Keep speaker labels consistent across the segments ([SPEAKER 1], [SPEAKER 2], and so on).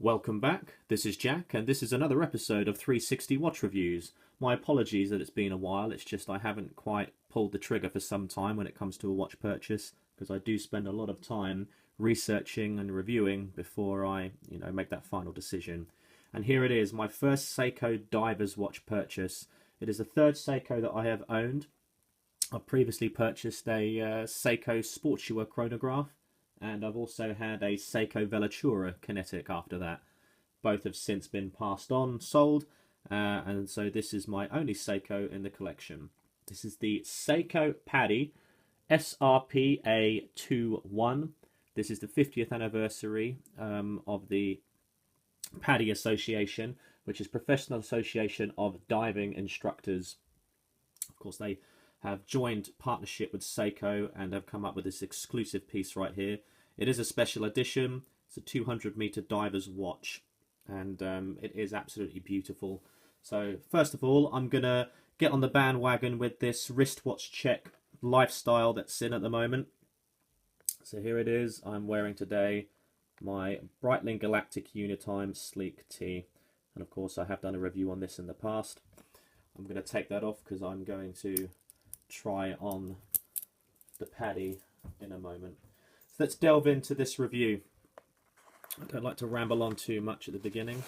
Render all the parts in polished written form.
[SPEAKER 1] Welcome back, this is Jack, and this is another episode of 360 Watch Reviews. My apologies that it's been a while, it's just I haven't quite pulled the trigger for some time when it comes to a watch purchase, because I do spend a lot of time researching and reviewing before I, make that final decision. And here it is, my first Seiko Divers watch purchase. It is the third Seiko that I have owned. I previously purchased a Seiko Sportua chronograph, and I've also had a Seiko Velatura kinetic after that. Both have since been passed on, sold, and so this is my only Seiko in the collection. This is the Seiko PADI SRPA21. This is the 50th anniversary of the PADI Association, which is Professional Association of Diving Instructors. Of course, they have joined partnership with Seiko and have come up with this exclusive piece right here. It is a special edition. It's a 200-meter diver's watch, and it is absolutely beautiful. So first of all, I'm going to get on the bandwagon with this wristwatch check lifestyle that's in at the moment. So here it is. I'm wearing today my Breitling Galactic Unitime Sleek T. And of course, I have done a review on this in the past. I'm going to take that off because I'm going to try on the PADI in a moment. So let's delve into this review. I don't like to ramble on too much at the beginning.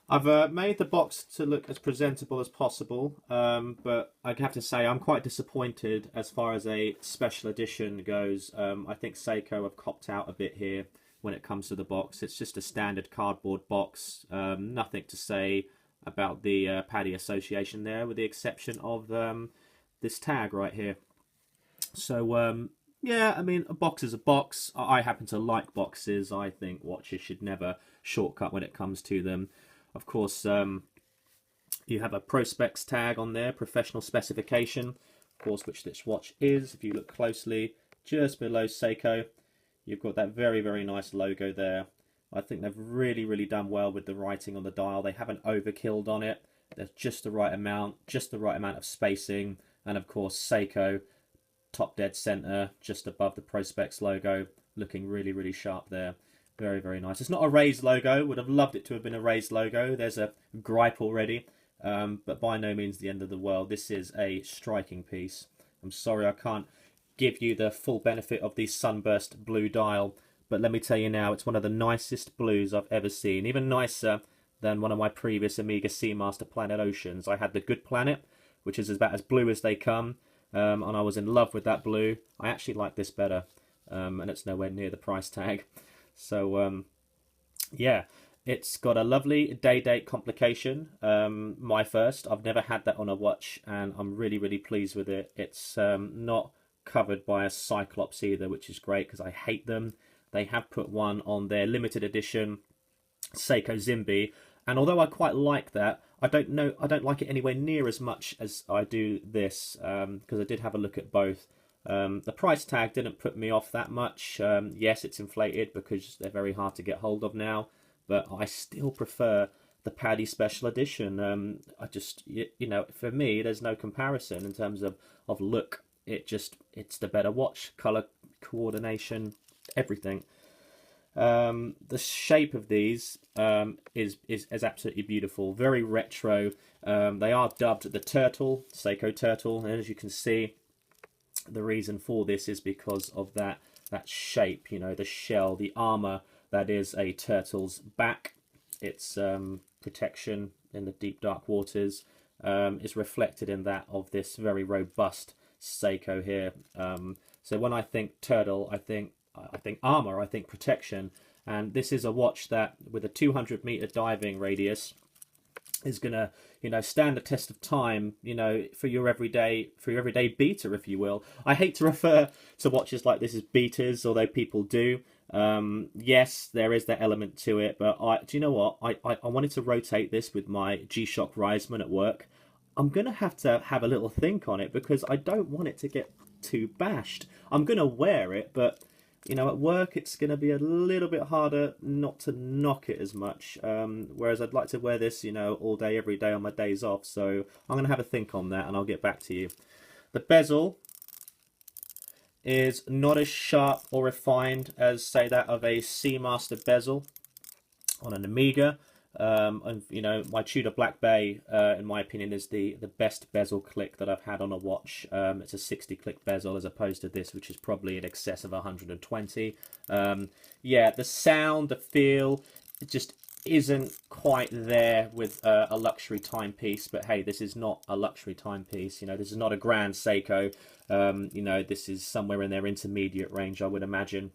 [SPEAKER 1] I've made the box to look as presentable as possible, but I have to say I'm quite disappointed as far as a special edition goes. I think Seiko have copped out a bit here when it comes to the box. It's just a standard cardboard box, nothing to say about the PADI Association there, with the exception of this tag right here. So yeah, I mean, a box is a box. I happen to like boxes. I think watches should never shortcut when it comes to them. Of course, you have a Prospex tag on there, professional specification, of course, which this watch is. If you look closely, just below Seiko, you've got that very, very nice logo there. I think they've really done well with the writing on the dial. They haven't overkilled on it. There's just the right amount of spacing. And of course, Seiko, top dead center, just above the Prospex logo, looking really sharp there. Very, very nice. It's not a raised logo. Would have loved it to have been a raised logo. There's a gripe already, but by no means the end of the world. This is a striking piece. I'm sorry I can't give you the full benefit of the sunburst blue dial, but let me tell you now, it's one of the nicest blues I've ever seen. Even nicer than one of my previous Omega Seamaster Planet Oceans. I had the Good Planet, which is about as blue as they come, and I was in love with that blue. I actually like this better, and it's nowhere near the price tag. So yeah, it's got a lovely day-date complication. My first. I've never had that on a watch, and I'm really pleased with it. It's not covered by a Cyclops either, which is great because I hate them. They have put one on their limited edition Seiko Zimby, and although I quite like that, I don't like it anywhere near as much as I do this, because I did have a look at both. The price tag didn't put me off that much. Yes, it's inflated because they're very hard to get hold of now, but I still prefer the PADI Special Edition. I just, for me, there's no comparison in terms of look. It's the better watch, color coordination, everything. The shape of these is absolutely beautiful, very retro. They are dubbed the Turtle, Seiko Turtle, and as you can see, the reason for this is because of that shape, the shell, the armor that is a turtle's back. Its protection in the deep dark waters is reflected in that of this very robust Seiko here. So when I think turtle, I think armor, I think protection, and this is a watch that with a 200-meter diving radius is gonna stand the test of time, for your everyday beater, if you will. I hate to refer to watches like this as beaters, although people do. Yes, there is that element to it, but do you know what, I wanted to rotate this with my G-Shock Riseman at work. I'm gonna have to have a little think on it because I don't want it to get too bashed. I'm gonna wear it, but at work it's going to be a little bit harder not to knock it as much, whereas I'd like to wear this, all day, every day on my days off. So I'm going to have a think on that and I'll get back to you. The bezel is not as sharp or refined as, say, that of a Seamaster bezel. on an Amiga. And you know, my Tudor Black Bay, in my opinion, is the best bezel click that I've had on a watch. It's a 60 click bezel as opposed to this, which is probably in excess of 120. Yeah, the sound, the feel, it just isn't quite there with a luxury timepiece. But hey, this is not a luxury timepiece. You know, this is not a grand Seiko. You know, this is somewhere in their intermediate range, I would imagine.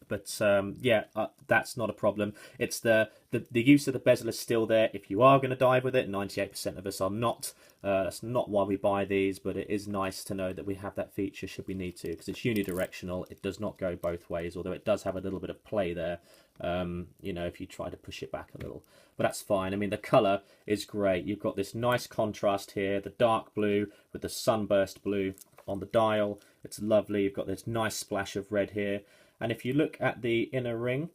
[SPEAKER 1] But yeah, that's not a problem. It's the use of the bezel is still there if you are going to dive with it. 98% of us are not. That's not why we buy these, but it is nice to know that we have that feature should we need to, because it's unidirectional. It does not go both ways, although it does have a little bit of play there, you know, if you try to push it back a little. But that's fine. I mean, the colour is great. You've got this nice contrast here, the dark blue with the sunburst blue on the dial. It's lovely. You've got this nice splash of red here. And if you look at the inner ring,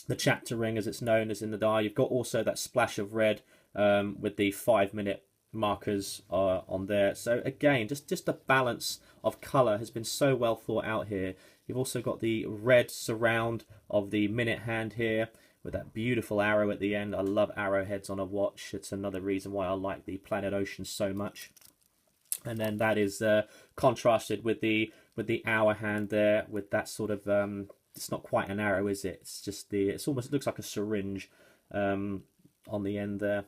[SPEAKER 1] the chapter ring as it's known as in the dial, you've got also that splash of red with the 5-minute markers on there. So again, just the balance of colour has been so well thought out here. You've also got the red surround of the minute hand here with that beautiful arrow at the end. I love arrowheads on a watch. It's another reason why I like the Planet Ocean so much. And then that is contrasted with the hour hand there, with that sort of it's not quite an arrow, is it? It's just it looks like a syringe on the end there.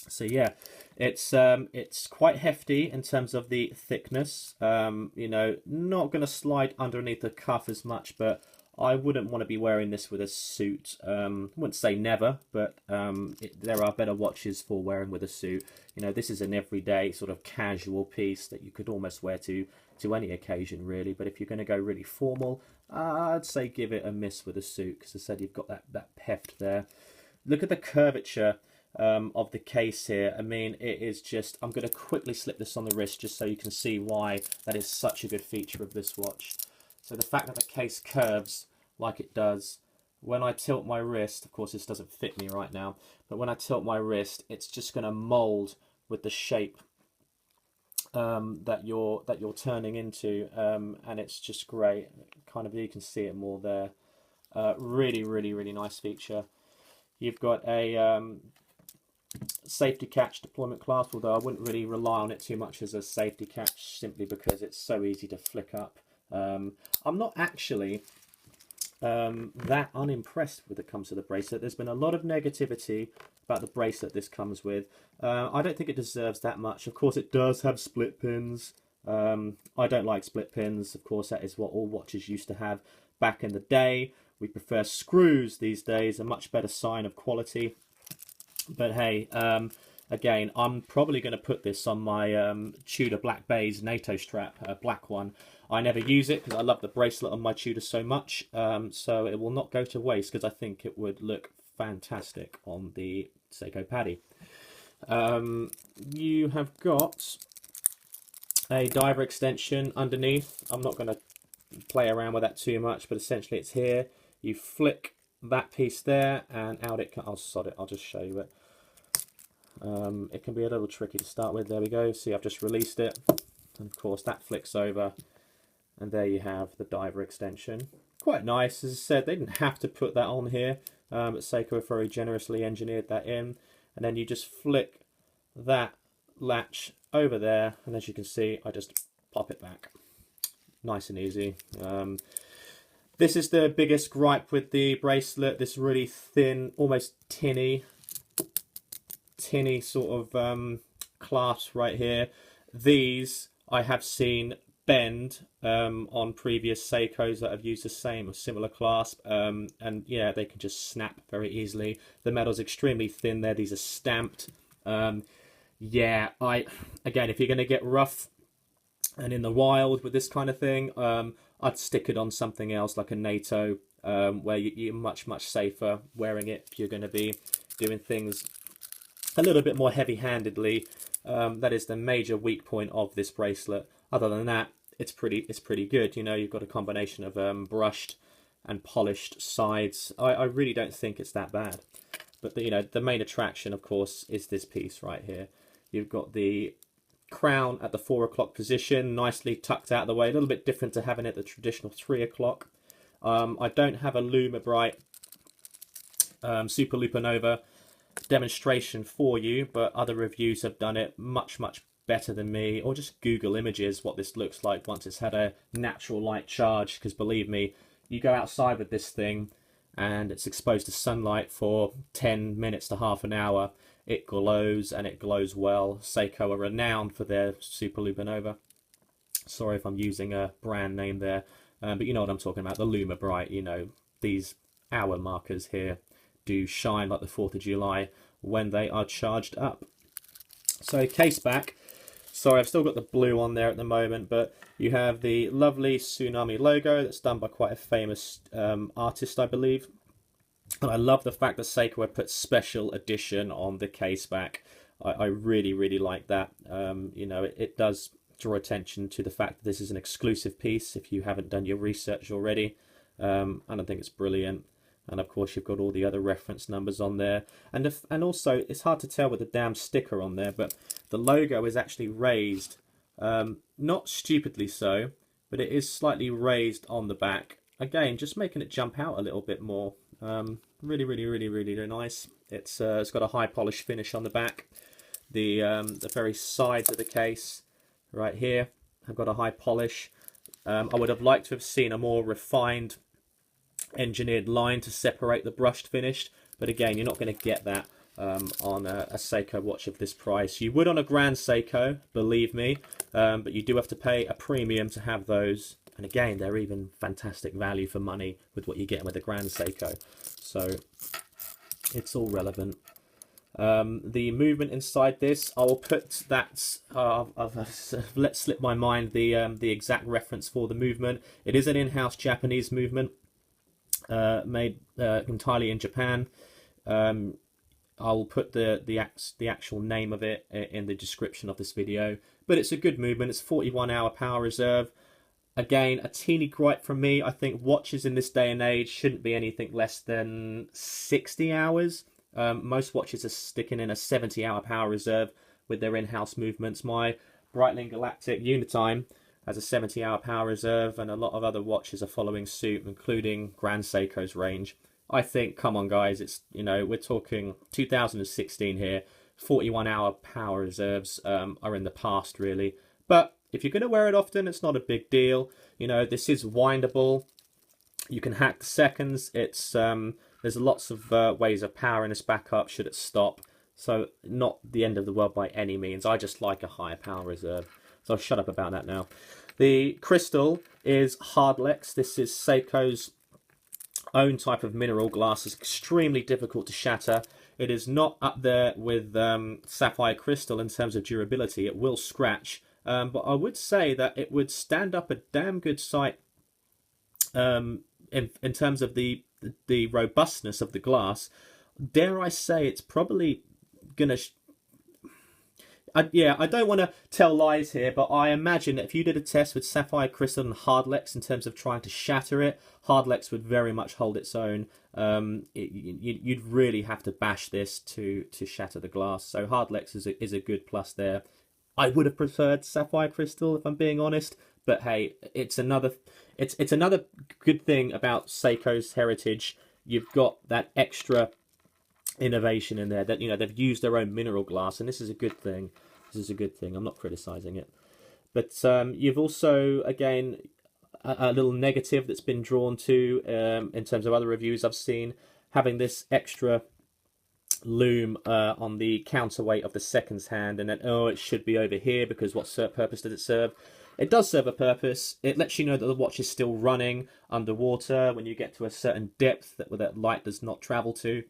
[SPEAKER 1] So yeah, it's quite hefty in terms of the thickness. You know, not going to slide underneath the cuff as much, but I wouldn't want to be wearing this with a suit. I wouldn't say never, but there are better watches for wearing with a suit. You know, this is an everyday sort of casual piece that you could almost wear to any occasion, really. But if you're going to go really formal, I'd say give it a miss with a suit, because I said you've got that heft there. Look at the curvature of the case here. I mean, it is just... I'm going to quickly slip this on the wrist just so you can see why that is such a good feature of this watch. So the fact that the case curves like it does, when I tilt my wrist, of course this doesn't fit me right now, but when I tilt my wrist, it's just going to mold with the shape that you're turning into, and it's just great. Kind of, you can see it more there. Really nice feature. You've got a safety catch deployment clasp, although I wouldn't really rely on it too much as a safety catch, simply because it's so easy to flick up. I'm not actually that unimpressed when it comes to the bracelet. There's been a lot of negativity about the bracelet this comes with. I don't think it deserves that much. Of course, it does have split pins. I don't like split pins. Of course, that is what all watches used to have back in the day. We prefer screws these days, a much better sign of quality. But hey, again, I'm probably going to put this on my Tudor Black Bay's NATO strap, black one. I never use it because I love the bracelet on my Tudor so much, so it will not go to waste, because I think it would look fantastic on the Seiko PADI. You have got a diver extension underneath. I'm not going to play around with that too much, but essentially it's here. You flick that piece there and out it comes. Oh, sod it, I'll just show you it. It can be a little tricky to start with. There we go. See, I've just released it, and of course that flicks over, and there you have the diver extension. Quite nice. As I said, they didn't have to put that on here, but Seiko very generously engineered that in, and then you just flick that latch over there, and as you can see, I just pop it back. Nice and easy. This is the biggest gripe with the bracelet, this really thin, almost tinny sort of clasp right here. These I have seen bend on previous Seikos that have used the same or similar clasp, and yeah, they can just snap very easily. The metal's extremely thin there. These are stamped. Yeah, again, if you're going to get rough and in the wild with this kind of thing, I'd stick it on something else like a NATO, where you're much safer wearing it if you're going to be doing things a little bit more heavy-handedly. That is the major weak point of this bracelet. Other than that, it's pretty good. You know, you've got a combination of brushed and polished sides. I really don't think it's that bad. But the main attraction, of course, is this piece right here. You've got the crown at the 4 o'clock position, nicely tucked out of the way. A little bit different to having it at the traditional 3 o'clock. I don't have a Luma Bright Super Lupanova demonstration for you, but other reviews have done it much better than me. Or just Google images what this looks like once it's had a natural light charge, because believe me, you go outside with this thing and it's exposed to sunlight for 10 minutes to half an hour, it glows, and it glows well. Seiko are renowned for their Super Lupanova. Sorry if I'm using a brand name there, but you know what I'm talking about, the Luma Bright. You know, these hour markers here do shine like the 4th of July when they are charged up. So case back, sorry I've still got the blue on there at the moment, but you have the lovely Tsunami logo that's done by quite a famous artist, I believe. And I love the fact that Seiko have put special edition on the case back. I really like that. You know, it does draw attention to the fact that this is an exclusive piece if you haven't done your research already. And I think it's brilliant. And of course you've got all the other reference numbers on there, and also it's hard to tell with the damn sticker on there, but the logo is actually raised, not stupidly so, but it is slightly raised on the back, again just making it jump out a little bit more. Really nice. It's got a high polish finish on the back. The very sides of the case right here have got a high polish. I would have liked to have seen a more refined engineered line to separate the brushed finish, but again, you're not going to get that on a Seiko watch of this price. You would on a Grand Seiko, believe me, but you do have to pay a premium to have those, and again, they're even fantastic value for money with what you're getting with a Grand Seiko, so it's all relevant. The movement inside this, I will put that, I've let slip my mind the exact reference for the movement. It is an in-house Japanese movement, made entirely in Japan. I'll put the actual name of it in the description of this video, but it's a good movement. It's 41-hour power reserve. Again, a teeny gripe from me, I think watches in this day and age shouldn't be anything less than 60 hours. Most watches are sticking in a 70-hour power reserve with their in-house movements. My Breitling Galactic Unitime has a 70-hour power reserve, and a lot of other watches are following suit, including Grand Seiko's range. I think, come on guys, it's, you know, we're talking 2016 here. 41-hour power reserves are in the past, really. But if you're going to wear it often, it's not a big deal. You know, this is windable. You can hack the seconds. It's there's lots of ways of powering this back up should it stop. So not the end of the world by any means. I just like a higher power reserve. So I'll shut up about that now. The crystal is Hardlex. This is Seiko's own type of mineral glass. It's extremely difficult to shatter. It is not up there with sapphire crystal in terms of durability. It will scratch. But I would say that it would stand up a damn good sight in terms of the robustness of the glass. Dare I say it's probably going to... yeah, I don't want to tell lies here, but I imagine that if you did a test with sapphire crystal and Hardlex in terms of trying to shatter it, Hardlex would very much hold its own. You'd really have to bash this to shatter the glass. So Hardlex is a good plus there. I would have preferred sapphire crystal, if I'm being honest, but hey, it's another good thing about Seiko's heritage. You've got that extra innovation in there, that, you know, they've used their own mineral glass, and this is a good thing. This is a good thing. I'm not criticizing it, but you've also, again, a little negative that's been drawn to in terms of other reviews I've seen, having this extra loom on the counterweight of the seconds hand, and then, oh, it should be over here because what purpose does it serve? It does serve a purpose. It lets you know that the watch is still running underwater when you get to a certain depth that light does not travel to.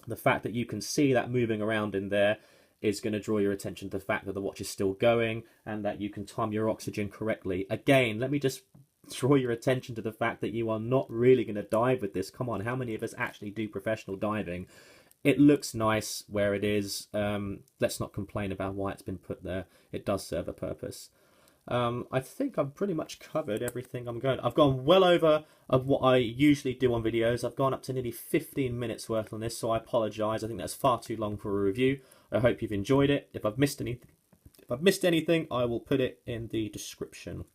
[SPEAKER 1] The fact that you can see that moving around in there is going to draw your attention to the fact that the watch is still going and that you can time your oxygen correctly. Again, let me just draw your attention to the fact that you are not really going to dive with this. Come on, how many of us actually do professional diving? It looks nice where it is. Let's not complain about why it's been put there. It does serve a purpose. I think I've pretty much covered everything I've gone well over of what I usually do on videos. I've gone up to nearly 15 minutes worth on this, so I apologise. I think that's far too long for a review. I hope you've enjoyed it. If I've missed anything, I will put it in the description.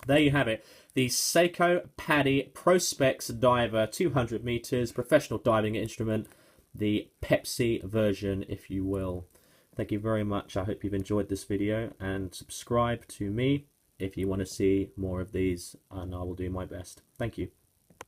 [SPEAKER 1] there you have it. The Seiko PADI Prospex Diver 200 meters professional diving instrument, the Pepsi version, if you will. Thank you very much. I hope you've enjoyed this video, and subscribe to me if you want to see more of these, and I will do my best. Thank you.